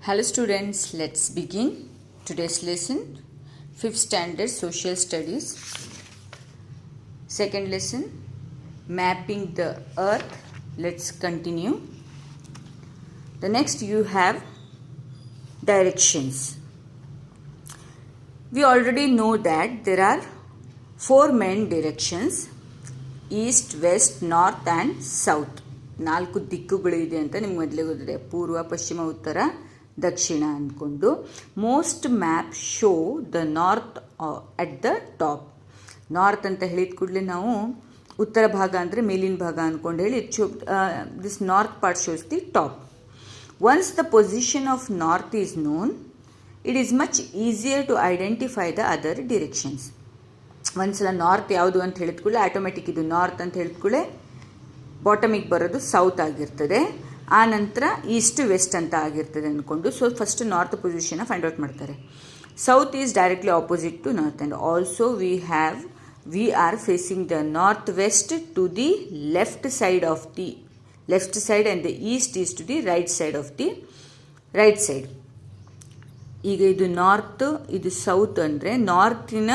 Hello students, let's begin today's lesson. 5th standard social studies. Second lesson, mapping the earth. Let's continue. The next you have directions. We already know that there are 4 main directions: east, west, north and south. 4 ದಿಕ್ಕುಗಳು ಇದೆ ಅಂತ ನಿಮಗೆ ಮೊದಲೇ ಗೊತ್ತಿದೆ. ಪೂರ್ವ, ಪಶ್ಚಿಮ, ಉತ್ತರ, ದಕ್ಷಿಣ ಅಂದ್ಕೊಂಡು. Most map show the north at the top. North ಅಂತ ಹೇಳಿದ ಕೂಡಲೇ ನಾವು ಉತ್ತರ ಭಾಗ ಅಂದರೆ ಮೇಲಿನ ಭಾಗ ಅಂದ್ಕೊಂಡು ಹೇಳಿ this north part shows the top. Once the position of north is known, it is much easier to identify the other directions. ಒಂದ್ಸಲ ನಾರ್ತ್ ಯಾವುದು ಅಂತ ಹೇಳಿದ ಕೂಡಲೇ ಆಟೋಮೆಟಿಕ್ ಇದು ನಾರ್ತ್ ಅಂತ ಹೇಳಿದ ಕೂಡಲೇ ಬಾಟಮಿಗೆ ಬರೋದು ಸೌತ್ ಆಗಿರ್ತದೆ. ಆ ನಂತರ ಈಸ್ಟ್ ವೆಸ್ಟ್ ಅಂತ ಆಗಿರ್ತದೆ ಅಂದ್ಕೊಂಡು ಸೊ ಫಸ್ಟ್ ನಾರ್ತ್ ಪೊಸಿಷನ್ನ ಫೈಂಡ್ ಔಟ್ ಮಾಡ್ತಾರೆ. South is directly opposite to north and also we are facing the north west to the left side of the left side and the east is to the right side of the right side. ಈಗ ಇದು north, ಇದು south ಅಂದರೆ ನಾರ್ತಿನ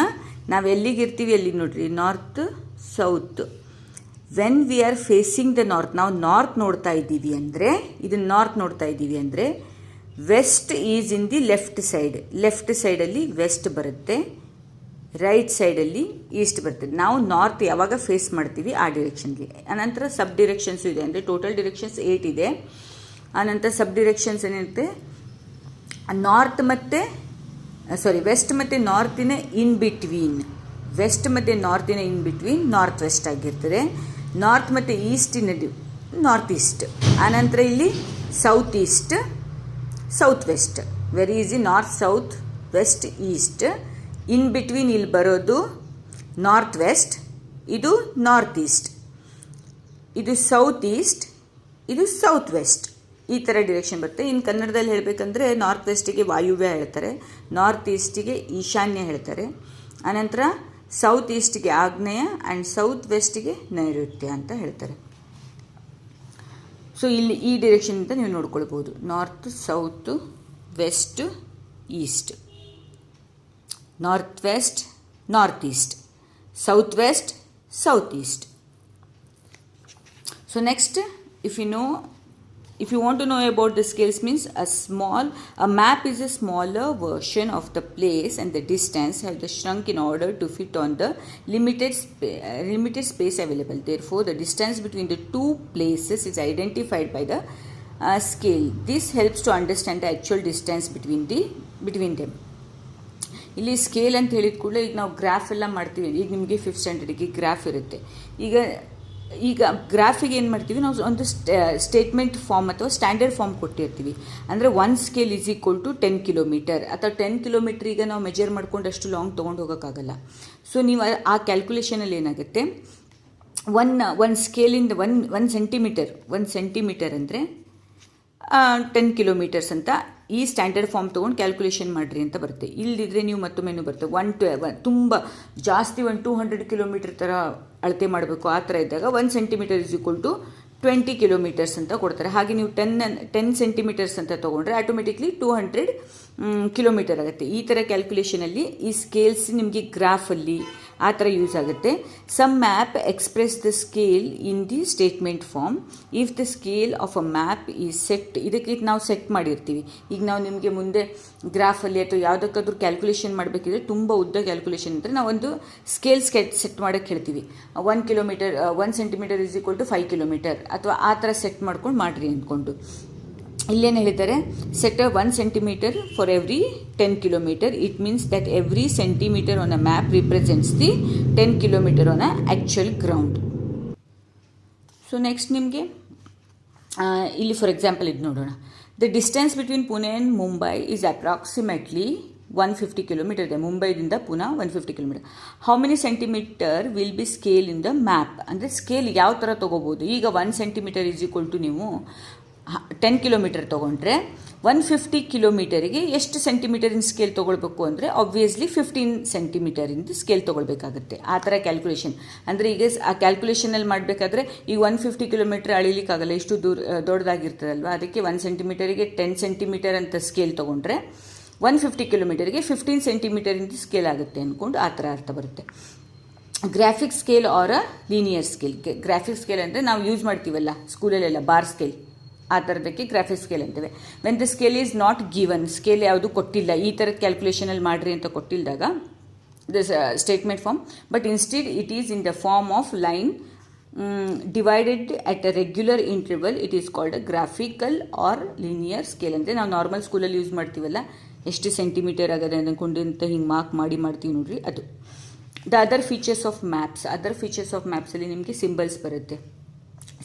ನಾವು ಎಲ್ಲಿಗಿರ್ತೀವಿ ಅಲ್ಲಿ ನೋಡ್ರಿ, north south. When we are facing the north, ನಾವು north ನೋಡ್ತಾ ಇದ್ದೀವಿ ಅಂದರೆ ಇದನ್ನು ನಾರ್ತ್ ನೋಡ್ತಾ ಇದ್ದೀವಿ ಅಂದರೆ west is in the left side. Left ಸೈಡಲ್ಲಿ ವೆಸ್ಟ್ ಬರುತ್ತೆ, ರೈಟ್ ಸೈಡಲ್ಲಿ ಈಸ್ಟ್ ಬರ್ತದೆ. ನಾವು ನಾರ್ತ್ ಯಾವಾಗ ಫೇಸ್ ಮಾಡ್ತೀವಿ ಆ ಡಿರೆಕ್ಷನ್ಗೆ. ಆನಂತರ ಸಬ್ ಡಿರೆಕ್ಷನ್ಸು ಇದೆ, ಅಂದರೆ ಟೋಟಲ್ ಡಿರೆಕ್ಷನ್ಸ್ 8 ಇದೆ. ಆನಂತರ ಸಬ್ ಡಿರೆಕ್ಷನ್ಸ್ ಏನಿರುತ್ತೆ, ನಾರ್ತ್ ಮತ್ತು ವೆಸ್ಟ್ ಮತ್ತು ನಾರ್ತಿನ ಇನ್ ಬಿಟ್ವೀನ್, ವೆಸ್ಟ್ ಮತ್ತು ನಾರ್ತಿನ ಇನ್ ಬಿಟ್ವೀನ್ ನಾರ್ತ್ ವೆಸ್ಟ್ ಆಗಿರ್ತದೆ. ನಾರ್ತ್ ಮತ್ತು ಈಸ್ಟಿನ ನಾರ್ತ್ ಈಸ್ಟ್. ಆನಂತರ ಇಲ್ಲಿ south east, south west. Very easy. North south west east. In between ಇಲ್ಲಿ ಬರೋದು ನಾರ್ತ್ ವೆಸ್ಟ್, ಇದು ನಾರ್ತ್ ಈಸ್ಟ್, ಇದು ಸೌತ್ ಈಸ್ಟ್, ಇದು ಸೌತ್ ವೆಸ್ಟ್. ಈ ಥರ ಡಿರೆಕ್ಷನ್ ಬರುತ್ತೆ. ಇನ್ನು ಕನ್ನಡದಲ್ಲಿ ಹೇಳಬೇಕಂದ್ರೆ ನಾರ್ತ್ ವೆಸ್ಟಿಗೆ ವಾಯುವ್ಯ ಹೇಳ್ತಾರೆ, ನಾರ್ತ್ ಈಸ್ಟಿಗೆ ಈಶಾನ್ಯ ಹೇಳ್ತಾರೆ, ಆನಂತರ ಸೌತ್ ಈಸ್ಟ್ಗೆ ಆಗ್ನೇಯ ಆ್ಯಂಡ್ ಸೌತ್ ವೆಸ್ಟ್ಗೆ ನೈಋತ್ಯ ಅಂತ ಹೇಳ್ತಾರೆ. ಸೊ ಇಲ್ಲಿ ಈ ಡಿರೆಕ್ಷನಿಂದ ನೀವು ನೋಡ್ಕೊಳ್ಬೋದು, north south west east, north west north east, south west south east. So next, if you want to know about the scales, means a map is a smaller version of the place and the distance have the shrunk in order to fit on the limited space available. Therefore the distance between the two places is identified by the scale. This helps to understand the actual distance between them. ಇಲ್ಲಿ scale ಅಂತ ಹೇಳಿದ ಕೂಡಲೇ ಈಗ ನಾವು graph ಎಲ್ಲ ಮಾಡ್ತೀವಿ. ಈಗ ನಿಮಗೆ 5th ಸ್ಟ್ಯಾಂಡರ್ಡಿಗೆ ಗ್ರಾಫ್ ಇರುತ್ತೆ. ಈಗ ಗ್ರಾಫಿಗೆ ಏನು ಮಾಡ್ತೀವಿ ನಾವು, ಒಂದು ಸ್ಟೇಟ್ಮೆಂಟ್ ಫಾರ್ಮ್ ಅಥವಾ ಸ್ಟ್ಯಾಂಡರ್ಡ್ ಫಾರ್ಮ್ ಕೊಟ್ಟಿರ್ತೀವಿ. ಅಂದರೆ 1 scale is equal to 10 kilometre ಅಥವಾ 10 ಕಿಲೋಮೀಟ್ರ್ ಈಗ ನಾವು ಮೆಜರ್ ಮಾಡ್ಕೊಂಡು ಅಷ್ಟು ಲಾಂಗ್ ತೊಗೊಂಡು ಹೋಗೋಕ್ಕಾಗಲ್ಲ. ಸೊ ನೀವು ಆ ಕ್ಯಾಲ್ಕುಲೇಷನಲ್ಲಿ ಏನಾಗುತ್ತೆ, ಒನ್ ಸ್ಕೇಲಿಂದ 1 ಸೆಂಟಿಮೀಟರ್ ಅಂದರೆ 10 ಕಿಲೋಮೀಟರ್ಸ್ ಅಂತ ಈ ಸ್ಟ್ಯಾಂಡರ್ಡ್ ಫಾರ್ಮ್ ತೊಗೊಂಡು ಕ್ಯಾಲ್ಕುಲೇಷನ್ ಮಾಡಿರಿ ಅಂತ ಬರುತ್ತೆ. ಇಲ್ಲದಿದ್ದರೆ ನೀವು ಮತ್ತೊಮ್ಮೆನೂ ಬರುತ್ತೆ ತುಂಬ ಜಾಸ್ತಿ 200 ಕಿಲೋಮೀಟರ್ ಥರ ಅಳತೆ ಮಾಡಬೇಕು. ಆ ಥರ ಇದ್ದಾಗ 1 centimetre is equal to 20 kilometres ಅಂತ ಕೊಡ್ತಾರೆ. ಹಾಗೆ ನೀವು 10 ಸೆಂಟಿಮೀಟರ್ಸ್ ಅಂತ ತೊಗೊಂಡ್ರೆ ಆಟೋಮೆಟಿಕ್ಲಿ 200 ಕಿಲೋಮೀಟರ್ ಆಗುತ್ತೆ. ಈ ಥರ ಕ್ಯಾಲ್ಕುಲೇಷನಲ್ಲಿ ಈ ಸ್ಕೇಲ್ಸ್ ನಿಮಗೆ ಗ್ರಾಫಲ್ಲಿ ಆ ಥರ ಯೂಸ್ ಆಗುತ್ತೆ. Some map express the scale in the statement form if the scale of a map is set. ಇದಕ್ಕೆ ನಾವು ಸೆಟ್ ಮಾಡಿರ್ತೀವಿ. ಈಗ ನಾವು ನಿಮಗೆ ಮುಂದೆ ಗ್ರಾಫಲ್ಲಿ ಅಥವಾ ಯಾವುದಕ್ಕಾದ್ರೂ ಕ್ಯಾಲ್ಕುಲೇಷನ್ ಮಾಡಬೇಕಿದ್ರೆ, ತುಂಬ ಉದ್ದ ಕ್ಯಾಲ್ಕುಲೇಷನ್ ಇದ್ದರೆ ನಾವೊಂದು ಸ್ಕೇಲ್ ಸೆಟ್ ಮಾಡೋಕ್ಕೆ ಹೇಳ್ತೀವಿ. 1 centimetre is equal to 5 kilometre ಅಥವಾ ಆ ಥರ ಸೆಟ್ ಮಾಡ್ಕೊಂಡು ಮಾಡಿರಿ ಅಂದ್ಕೊಂಡು. ಇಲ್ಲೇನು ಹೇಳಿದ್ದಾರೆ, set 1 centimetre for every 10 kilometre. It means that every centimetre on a map represents the 10 kilometre on a actual ground. So next ನಿಮಗೆ ಇಲ್ಲಿ ಫಾರ್ ಎಕ್ಸಾಂಪಲ್ ಇದು ನೋಡೋಣ. The distance between Pune and Mumbai is approximately 150 kilometre ಇದೆ. ಮುಂಬೈದಿಂದ Poona 150 kilometre. How many centimetre will B scale in the map. ಅಂದರೆ scale ಯಾವ ಥರ ತೊಗೋಬೋದು. ಈಗ 1 ಸೆಂಟಿಮೀಟರ್ ಈಸ್ ಈಕ್ವಲ್ ಟು ನೀವು 10 ಕಿಲೋಮೀಟರ್ ತೊಗೊಂಡ್ರೆ 150 ಕಿಲೋಮೀಟರಿಗೆ ಎಷ್ಟು ಸೆಂಟಿಮೀಟರಿನ ಸ್ಕೇಲ್ ತೊಗೊಳ್ಬೇಕು ಅಂದರೆ ಆಬ್ವಿಯಸ್ಲಿ 15 ಸೆಂಟಿಮೀಟರಿಂದ ಸ್ಕೇಲ್ ತೊಗೊಳ್ಬೇಕಾಗುತ್ತೆ. ಆ ಥರ ಕ್ಯಾಲ್ಕುಲೇಷನ್ ಅಂದರೆ ಈಗ ಆ ಕ್ಯಾಲ್ಕುಲೇಷನಲ್ಲಿ ಮಾಡಬೇಕಾದ್ರೆ ಈಗ 150 ಕಿಲೋಮೀಟರ್ ಅಳಿಲಿಕ್ಕಾಗಲ್ಲ, ಇಷ್ಟು ದೊಡ್ಡದಾಗಿರ್ತದಲ್ವ. ಅದಕ್ಕೆ 1 ಸೆಂಟಿಮೀಟರಿಗೆ 10 ಸೆಂಟಿಮೀಟರ್ ಅಂತ ಸ್ಕೇಲ್ ತೊಗೊಂಡ್ರೆ 150 ಕಿಲೋಮೀಟರಿಗೆ 15 ಸೆಂಟಿಮೀಟರಿಂದ ಸ್ಕೇಲ್ ಆಗುತ್ತೆ ಅಂದ್ಕೊಂಡು ಆ ಥರ ಅರ್ಥ ಬರುತ್ತೆ. Graphic scale or a linear scale. Graphic scale ಅಂದರೆ ನಾವು ಯೂಸ್ ಮಾಡ್ತೀವಲ್ಲ ಸ್ಕೂಲಲ್ಲೆಲ್ಲ, ಬಾರ್ ಸ್ಕೇಲ್, ಆ ಥರದಕ್ಕೆ ಗ್ರಾಫಿಕ್ ಸ್ಕೇಲ್ ಅಂತೇವೆ. When the scale is not given, scale ಯಾವುದು ಕೊಟ್ಟಿಲ್ಲ, ಈ ಥರದ ಕ್ಯಾಲ್ಕುಲೇಷನಲ್ಲಿ ಮಾಡಿರಿ ಅಂತ ಕೊಟ್ಟಿಲ್ದಾಗ this statement form, but instead it is in the form of line divided at a regular interval, it is called a graphical or linear scale. ಅಂದರೆ ನಾವು ನಾರ್ಮಲ್ ಸ್ಕೂಲಲ್ಲಿ ಯೂಸ್ ಮಾಡ್ತೀವಲ್ಲ, ಎಷ್ಟು ಸೆಂಟಿಮೀಟರ್ ಆಗದೆ ಅಂದ್ಕೊಂಡು ಅಂತ ಹಿಂಗೆ ಮಾರ್ಕ್ ಮಾಡ್ತೀವಿ ನೋಡ್ರಿ, ಅದು. The other features of maps. Other features of ಮ್ಯಾಪ್ಸಲ್ಲಿ ನಿಮಗೆ ಸಿಂಬಲ್ಸ್ ಬರುತ್ತೆ.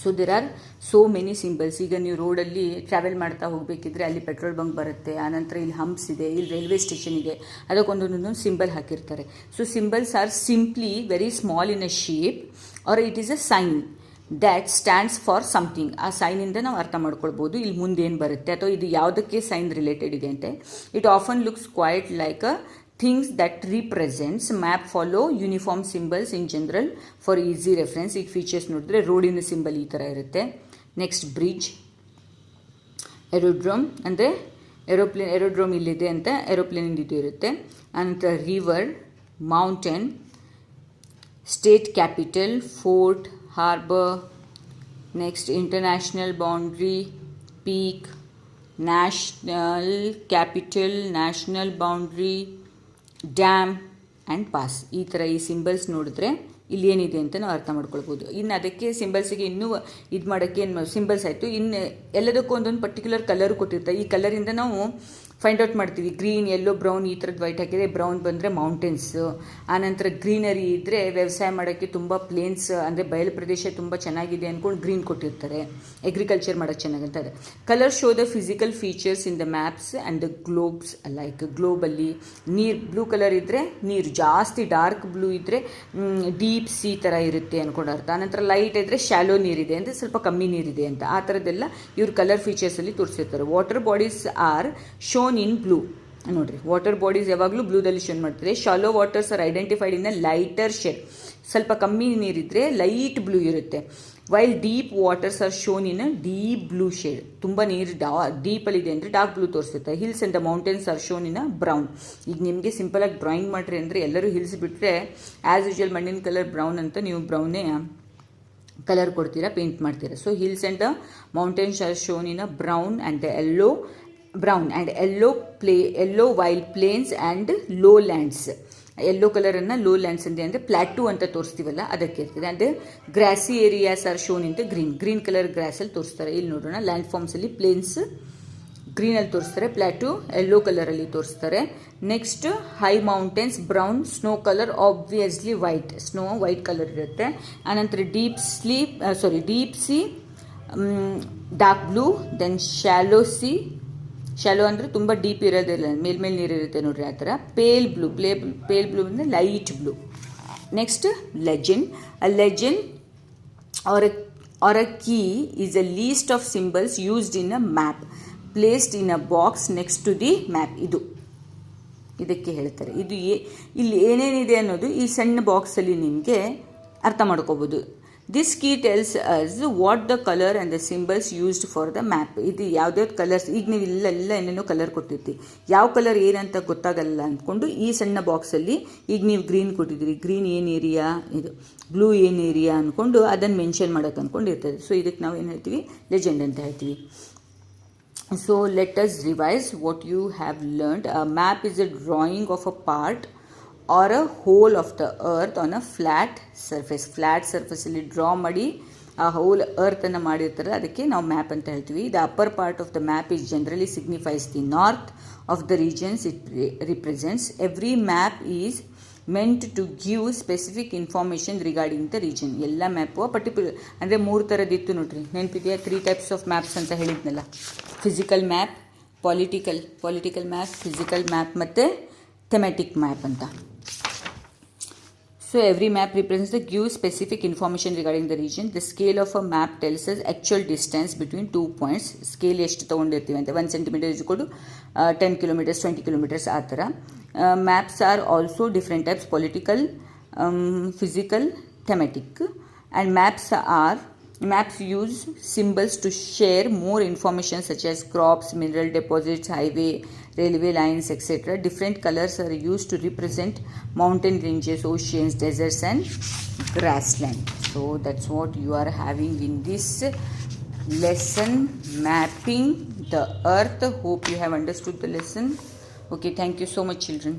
So there are so many symbols. ಈಗ ನೀವು ರೋಡಲ್ಲಿ ಟ್ರಾವೆಲ್ ಮಾಡ್ತಾ ಹೋಗಬೇಕಿದ್ರೆ ಅಲ್ಲಿ ಪೆಟ್ರೋಲ್ ಬಂಕ್ ಬರುತ್ತೆ, ಆನಂತರ ಇಲ್ಲಿ ಹಂಪ್ಸ್ ಇದೆ, ಇಲ್ಲಿ ರೈಲ್ವೆ ಸ್ಟೇಷನ್ ಇದೆ, ಅದಕ್ಕೊಂದೊಂದೊಂದು ಸಿಂಬಲ್ ಹಾಕಿರ್ತಾರೆ. So symbols are simply very small in a shape or it is a sign that stands for something. ಆ ಸೈನಿಂದ ನಾವು ಅರ್ಥ ಮಾಡ್ಕೊಳ್ಬೋದು ಇಲ್ಲಿ ಮುಂದೇನು ಬರುತ್ತೆ ಅಥವಾ ಇದು ಯಾವುದಕ್ಕೆ ಸೈನ್ ರಿಲೇಟೆಡ್ ಇದೆ ಅಂತ. It often looks quite like a things that represents. Map follow uniform symbols in general for easy reference. ಈಗ ಫೀಚರ್ಸ್ ನೋಡಿದ್ರೆ ರೋಡಿನ ಸಿಂಬಲ್ ಈ ಥರ ಇರುತ್ತೆ. ನೆಕ್ಸ್ಟ್ ಬ್ರಿಡ್ಜ್, ಏರೋಡ್ರೋಮ್ ಅಂದರೆ ಏರೋಡ್ರೋಮ್ ಇಲ್ಲಿದೆ ಅಂತ ಏರೋಪ್ಲೇನಿಂದ ಇದು ಇರುತ್ತೆ. ಅನಂತರ river, mountain, state capital, fort, harbour, next international boundary, peak, national capital, national boundary, dam and pass. ಈ ಥರ ಈ ಸಿಂಬಲ್ಸ್ ನೋಡಿದ್ರೆ ಇಲ್ಲಿ ಏನಿದೆ ಅಂತ ನಾವು ಅರ್ಥ ಮಾಡ್ಕೊಳ್ಬೋದು. ಇನ್ನು ಅದಕ್ಕೆ ಸಿಂಬಲ್ಸಿಗೆ ಇನ್ನೂ ಇದು ಮಾಡೋಕ್ಕೆ ಏನು ಸಿಂಬಲ್ಸ್ ಆಯಿತು, ಇನ್ನು ಎಲ್ಲದಕ್ಕೂ ಒಂದೊಂದು ಪರ್ಟಿಕ್ಯುಲರ್ ಕಲರ್ ಕೊಟ್ಟಿರ್ತಾರೆ. ಈ ಕಲರಿಂದ ನಾವು ಫೈಂಡ್ ಔಟ್ ಮಾಡ್ತೀವಿ. ಗ್ರೀನ್, ಯೆಲ್ಲೋ, ಬ್ರೌನ್, ಈ ಥರದ್ದು ವೈಟ್ ಹಾಕಿದರೆ ಬ್ರೌನ್ ಬಂದರೆ ಮೌಂಟೇನ್ಸು. ಆನಂತರ ಗ್ರೀನರಿ ಇದ್ದರೆ ವ್ಯವಸಾಯ ಮಾಡೋಕ್ಕೆ ತುಂಬ ಪ್ಲೇನ್ಸ್ ಅಂದರೆ ಬಯಲು ಪ್ರದೇಶ ತುಂಬ ಚೆನ್ನಾಗಿದೆ ಅಂದ್ಕೊಂಡು ಗ್ರೀನ್ ಕೊಟ್ಟಿರ್ತಾರೆ, ಅಗ್ರಿಕಲ್ಚರ್ ಮಾಡೋಕ್ಕೆ ಚೆನ್ನಾಗಂತಾರೆ. Colour show the physical features in the maps and the globes. Like ಗ್ಲೋಬಲ್ಲಿ ನೀರು ಬ್ಲೂ ಕಲರ್ ಇದ್ದರೆ ನೀರು ಜಾಸ್ತಿ ಡಾರ್ಕ್ ಬ್ಲೂ ಇದ್ದರೆ ಡೀಪ್ ಸಿ ಥರ ಇರುತ್ತೆ ಅಂದ್ಕೊಂಡು ಅರ್ಥ. ಆನಂತರ ಲೈಟ್ ಇದ್ದರೆ ಶಾಲೋ ನೀರಿದೆ ಅಂದರೆ ಸ್ವಲ್ಪ ಕಮ್ಮಿ ನೀರಿದೆ ಅಂತ. ಆ ಥರದ್ದೆಲ್ಲ ಇವ್ರು ಕಲರ್ ಫೀಚರ್ಸಲ್ಲಿ ತೋರಿಸಿರ್ತಾರೆ. Water bodies are shown in blue. ನೋಡಿರಿ, ವಾಟರ್ ಬಾಡೀಸ್ ಯಾವಾಗಲೂ ಬ್ಲೂದಲ್ಲಿ ಶೋನ್ ಮಾಡ್ತಾರೆ. Shallow waters are identified in a lighter shade. ಸ್ವಲ್ಪ ಕಮ್ಮಿ ನೀರಿದ್ದರೆ ಲೈಟ್ ಬ್ಲೂ ಇರುತ್ತೆ. While deep waters are shown in a deep blue shade. ತುಂಬ ನೀರು ಡೀಪಲ್ಲಿದೆ ಅಂದರೆ ಡಾರ್ಕ್ ಬ್ಲೂ ತೋರಿಸುತ್ತೆ. Hills and the mountains are shown in a brown. ಈಗ ನಿಮಗೆ ಸಿಂಪಲಾಗಿ ಡ್ರಾಯಿಂಗ್ ಮಾಡಿರಿ ಅಂದರೆ ಎಲ್ಲರೂ ಹಿಲ್ಸ್ ಬಿಟ್ಟರೆ ಆ್ಯಸ್ ಯೂಶುವಲ್ ಮಣ್ಣಿನ ಕಲರ್ ಬ್ರೌನ್ ಅಂತ ನೀವು ಬ್ರೌನೇ ಕಲರ್ ಕೊಡ್ತೀರಾ, ಪೇಂಟ್ ಮಾಡ್ತೀರಾ. So hills and the mountains are shown in a brown and the yellow while plains and lowlands. Yellow ಕಲರನ್ನು ಲೋ ಲ್ಯಾಂಡ್ಸ್ ಅಂದರೆ ಪ್ಲಾಟೂ ಅಂತ ತೋರಿಸ್ತೀವಲ್ಲ ಅದಕ್ಕೆ ಇರ್ತದೆ. ಅಂದರೆ grassy areas are shown in the green colour ಗ್ರಾಸಲ್ಲಿ ತೋರಿಸ್ತಾರೆ. ಇಲ್ಲಿ ನೋಡೋಣ, ಲ್ಯಾಂಡ್ ಫಾರ್ಮ್ಸಲ್ಲಿ ಪ್ಲೇನ್ಸ್ ಗ್ರೀನಲ್ಲಿ ತೋರಿಸ್ತಾರೆ, ಪ್ಲಾಟೂ ಯೆಲ್ಲೋ ಕಲರಲ್ಲಿ ತೋರಿಸ್ತಾರೆ. Next high mountains brown, snow colour obviously white, snow white colour ಇರುತ್ತೆ. ಆನಂತರ deep sea dark blue, then shallow ಅಂದರೆ ತುಂಬ ಡೀಪ್ ಇರೋದಿಲ್ಲ, ಮೇಲ್ಮೇಲೆ ನೀರಿರುತ್ತೆ ನೋಡ್ರಿ ಆ ಥರ. ಪೇಲ್ ಬ್ಲೂ ಅಂದರೆ light blue. Next legend. A legend or a key is a list of symbols used in a map placed in a box next to the map. ಇದಕ್ಕೆ ಹೇಳ್ತಾರೆ. ಇಲ್ಲಿ ಏನೇನಿದೆ ಅನ್ನೋದು ಈ ಸಣ್ಣ ಬಾಕ್ಸಲ್ಲಿ ನಿಮಗೆ ಅರ್ಥ ಮಾಡ್ಕೋಬೋದು. This key tells us what the colour and the symbols used for the map. ಇದು ಯಾವ್ದಾವ್ದು ಕಲರ್ಸ್, ಈಗ ನೀವು ಇಲ್ಲೆಲ್ಲ ಏನೇನೋ ಕಲರ್ ಕೊಟ್ಟಿರ್ತೀವಿ, ಯಾವ ಕಲರ್ ಏನಂತ ಗೊತ್ತಾಗಲ್ಲ ಅಂದ್ಕೊಂಡು ಈ ಸಣ್ಣ ಬಾಕ್ಸಲ್ಲಿ ಈಗ ನೀವು ಗ್ರೀನ್ ಕೊಟ್ಟಿದ್ದೀರಿ, ಗ್ರೀನ್ ಏನು ಏರಿಯಾ, ಇದು ಬ್ಲೂ ಏನು ಏರಿಯಾ ಅಂದ್ಕೊಂಡು ಅದನ್ನು ಮೆನ್ಷನ್ ಮಾಡೋಕೆ ಅಂದ್ಕೊಂಡು ಇರ್ತದೆ. ಸೊ ಇದಕ್ಕೆ ನಾವು ಏನು ಹೇಳ್ತೀವಿ, ಲೆಜೆಂಡ್ ಅಂತ ಹೇಳ್ತೀವಿ. So let us revise what you have learned. A map is a drawing of a part or a whole of the earth on a flat surface. Flat surface ಅಲ್ಲಿ ಡ್ರಾ ಮಾಡಿ ಆ hole ಅರ್ಥನ್ನು ಮಾಡಿರ್ತಾರೆ, ಅದಕ್ಕೆ ನಾವು map ಅಂತ ಹೇಳ್ತೀವಿ. The upper part of the map is generally signifies the north of the regions it represents. Every map is meant to give specific information regarding the region. ಎಲ್ಲ map particular ಅಂದರೆ 3 ಥರದ್ದಿತ್ತು ನೋಡ್ರಿ, ನೆನಪಿದೆಯಾ? 3 types of maps ಅಂತ ಹೇಳಿದ್ನಲ್ಲ, physical map, political map, physical map ಮತ್ತು ಥೆಮ್ಯಾಟಿಕ್ map ಅಂತ. So So every map represents the gives specific information regarding the region. The scale of a map tells us actual distance between 2 points. Scale ಎಷ್ಟು ತೊಗೊಂಡಿರ್ತೀವಿ ಅಂತ 1 centimeter is equal to 10 kilometers, 20 kilometers ಆ ಥರ. Maps are also different types: political, physical, thematic. And maps use symbols to share more information such as crops, mineral deposits, highway, railway lines, etc. Different colors are used to represent mountain ranges, oceans, deserts and grassland. So that's what you are having in this lesson, mapping the earth. Hope you have understood the lesson. Okay, thank you so much, children.